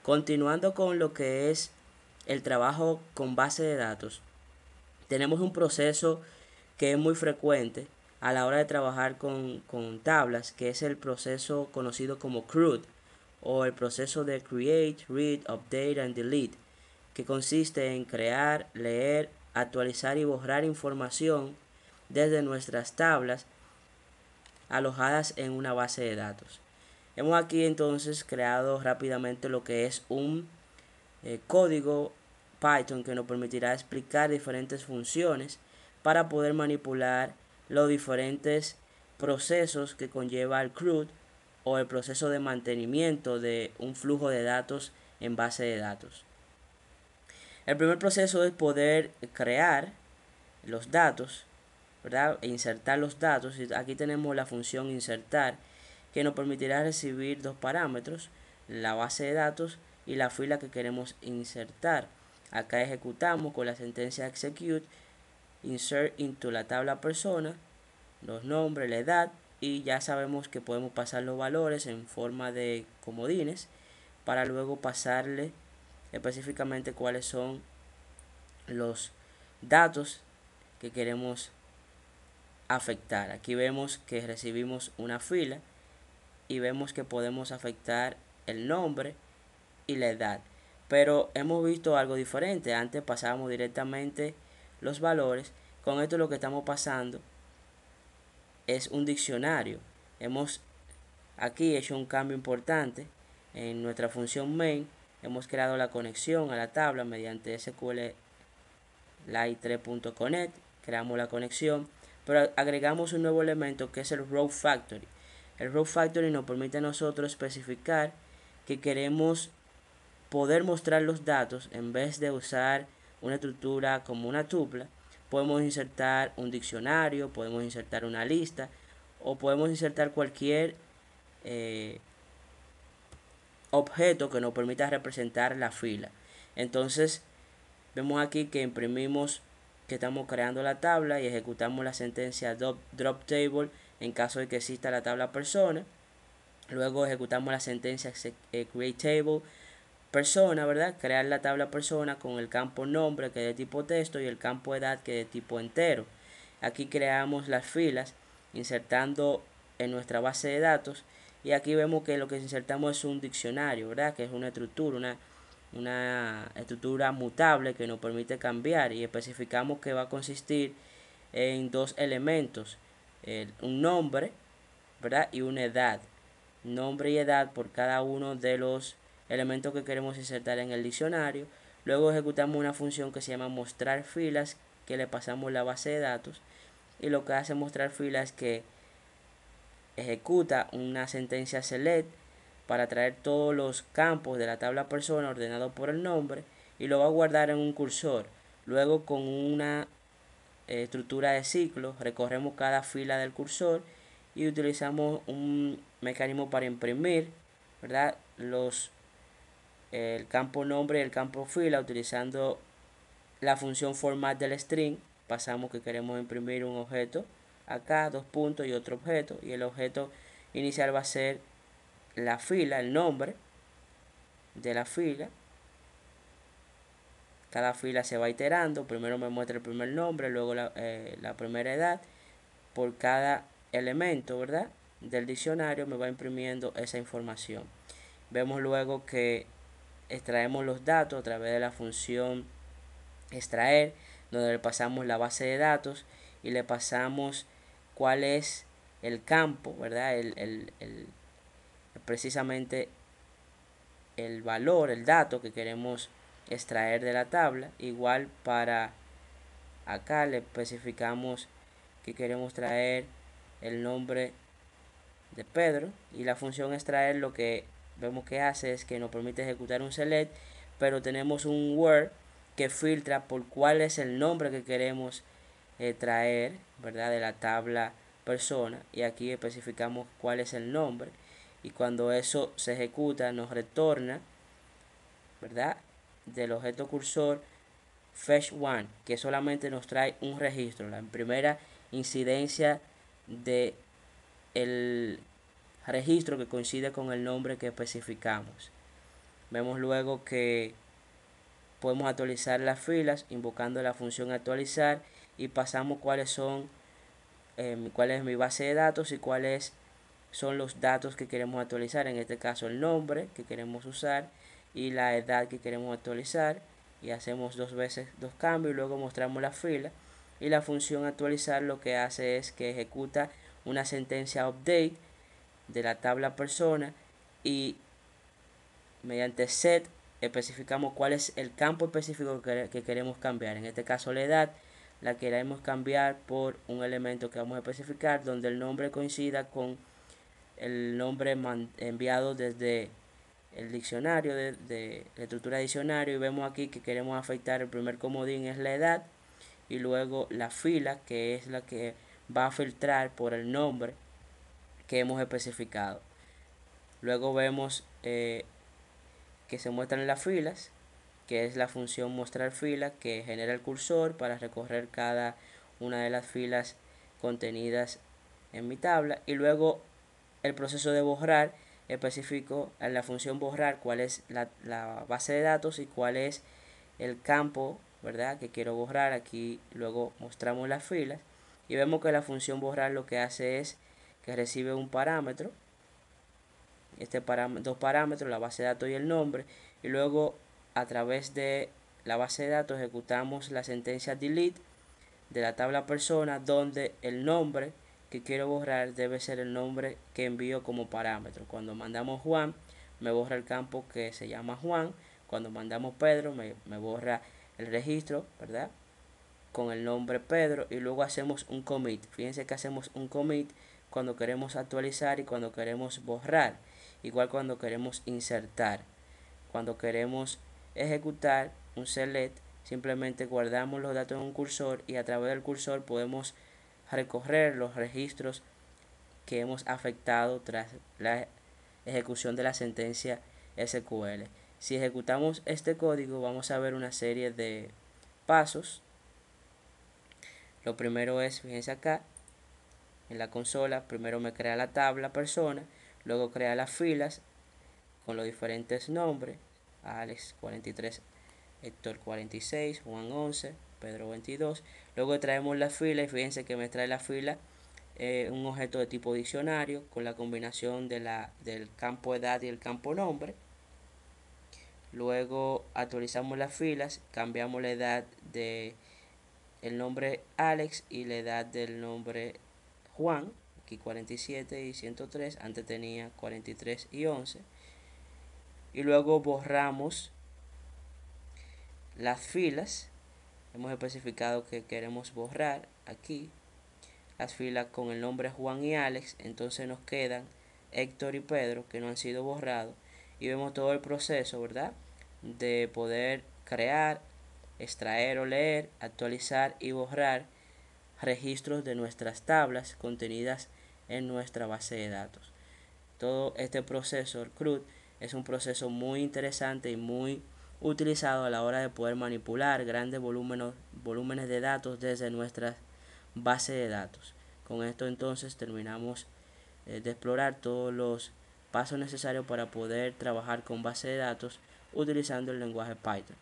Continuando con lo que es el trabajo con base de datos, tenemos un proceso que es muy frecuente a la hora de trabajar con tablas, que es el proceso conocido como CRUD, o el proceso de Create, Read, Update and Delete, que consiste en crear, leer, actualizar y borrar información desde nuestras tablas alojadas en una base de datos. Hemos aquí entonces creado rápidamente lo que es un código Python que nos permitirá explicar diferentes funciones para poder manipular los diferentes procesos que conlleva el CRUD o el proceso de mantenimiento de un flujo de datos en base de datos. El primer proceso es poder crear los datos, ¿verdad? E insertar los datos. Aquí tenemos la función insertar, que nos permitirá recibir dos parámetros, la base de datos y la fila que queremos insertar. Acá ejecutamos con la sentencia execute, insert into la tabla persona, los nombres, la edad, y ya sabemos que podemos pasar los valores en forma de comodines para luego pasarle específicamente cuáles son los datos que queremos afectar. Aquí vemos que recibimos una fila y vemos que podemos afectar el nombre y la edad, pero hemos visto algo diferente. Antes pasábamos directamente los valores. Con esto lo que estamos pasando es un diccionario. Hemos aquí hecho un cambio importante en nuestra función main. Hemos creado la conexión a la tabla mediante SQLite 3.connect. Creamos la conexión, pero agregamos un nuevo elemento que es el row factory. El row factory nos permite a nosotros especificar que queremos poder mostrar los datos en vez de usar una estructura como una tupla. Podemos insertar un diccionario, podemos insertar una lista o podemos insertar cualquier objeto que nos permita representar la fila. Entonces vemos aquí que imprimimos que estamos creando la tabla y ejecutamos la sentencia drop table en caso de que exista la tabla persona. Luego ejecutamos la sentencia create table persona, ¿verdad? Crear la tabla persona con el campo nombre que es de tipo texto y el campo edad que es de tipo entero. Aquí creamos las filas insertando en nuestra base de datos y aquí vemos que lo que insertamos es un diccionario, ¿verdad? Que es una estructura, una estructura mutable que nos permite cambiar, y especificamos que va a consistir en dos elementos, un nombre, ¿verdad? Y una edad. Nombre y edad por cada uno de los elementos que queremos insertar en el diccionario. Luego ejecutamos una función que se llama mostrar filas, que le pasamos la base de datos, y lo que hace mostrar filas es que ejecuta una sentencia select para traer todos los campos de la tabla persona ordenados por el nombre y lo va a guardar en un cursor. Luego, con una estructura de ciclo, recorremos cada fila del cursor y utilizamos un mecanismo para imprimir, ¿verdad? El campo nombre y el campo fila utilizando la función format del string. Pasamos que queremos imprimir un objeto acá, dos puntos y otro objeto, y el objeto inicial va a ser la fila, el nombre de la fila. Cada fila se va iterando, primero me muestra el primer nombre, luego la primera edad. Por cada elemento, ¿verdad?, del diccionario me va imprimiendo esa información. Vemos luego que extraemos los datos a través de la función extraer, donde le pasamos la base de datos y le pasamos cuál es el campo, ¿verdad? Precisamente el valor, el dato que queremos extraer de la tabla. Igual para acá le especificamos que queremos traer el nombre de Pedro, y la función extraer lo que vemos que hace es que nos permite ejecutar un select, pero tenemos un where que filtra por cuál es el nombre que queremos traer, ¿verdad?, de la tabla persona, y aquí especificamos cuál es el nombre, y cuando eso se ejecuta nos retorna, ¿verdad?, del objeto cursor fetch one, que solamente nos trae un registro, la primera incidencia de el registro que coincide con el nombre que especificamos. Vemos luego que podemos actualizar las filas invocando la función actualizar y pasamos cuál es mi base de datos y cuáles son los datos que queremos actualizar, en este caso el nombre que queremos usar y la edad que queremos actualizar, y hacemos dos veces dos cambios y luego mostramos la fila. Y la función actualizar lo que hace es que ejecuta una sentencia update de la tabla persona y mediante set especificamos cuál es el campo específico que queremos cambiar. En este caso la edad la queremos cambiar por un elemento que vamos a especificar donde el nombre coincida con el nombre enviado desde el diccionario de la estructura de diccionario, y vemos aquí que queremos afectar el primer comodín es la edad y luego la fila que es la que va a filtrar por el nombre que hemos especificado. Luego vemos que se muestran las filas, que es la función mostrar fila que genera el cursor para recorrer cada una de las filas contenidas en mi tabla, y luego el proceso de borrar específico en la función borrar cuál es la base de datos y cuál es el campo, ¿verdad?, que quiero borrar. Aquí luego mostramos las filas y vemos que la función borrar lo que hace es que recibe un parámetro, dos parámetros, la base de datos y el nombre, y luego a través de la base de datos ejecutamos la sentencia delete de la tabla persona, donde el nombre que quiero borrar debe ser el nombre que envío como parámetro. Cuando mandamos Juan, me borra el campo que se llama Juan. Cuando mandamos Pedro, me borra el registro, ¿verdad?, con el nombre Pedro, y luego hacemos un commit. Fíjense que hacemos un commit cuando queremos actualizar y cuando queremos borrar, igual cuando queremos insertar. Cuando queremos ejecutar un select, simplemente guardamos los datos en un cursor y a través del cursor podemos recorrer los registros que hemos afectado tras la ejecución de la sentencia SQL. Si ejecutamos este código, vamos a ver una serie de pasos. Lo primero es, fíjense acá, en la consola, primero me crea la tabla persona, luego crea las filas con los diferentes nombres, Alex 43, Héctor 46, Juan 11, Pedro 22. Luego traemos la fila y fíjense que me trae la fila un objeto de tipo diccionario con la combinación del campo edad y el campo nombre. Luego actualizamos las filas, cambiamos la edad de el nombre Alex y la edad del nombre Juan, aquí 47 y 103, antes tenía 43 y 11. Y luego borramos las filas, hemos especificado que queremos borrar aquí las filas con el nombre Juan y Alex, entonces nos quedan Héctor y Pedro que no han sido borrados, y vemos todo el proceso, ¿verdad?, de poder crear, extraer o leer, actualizar y borrar registros de nuestras tablas contenidas en nuestra base de datos. Todo este proceso, el CRUD, es un proceso muy interesante y muy utilizado a la hora de poder manipular grandes volúmenes de datos desde nuestras bases de datos. Con esto entonces terminamos de explorar todos los pasos necesarios para poder trabajar con base de datos utilizando el lenguaje Python.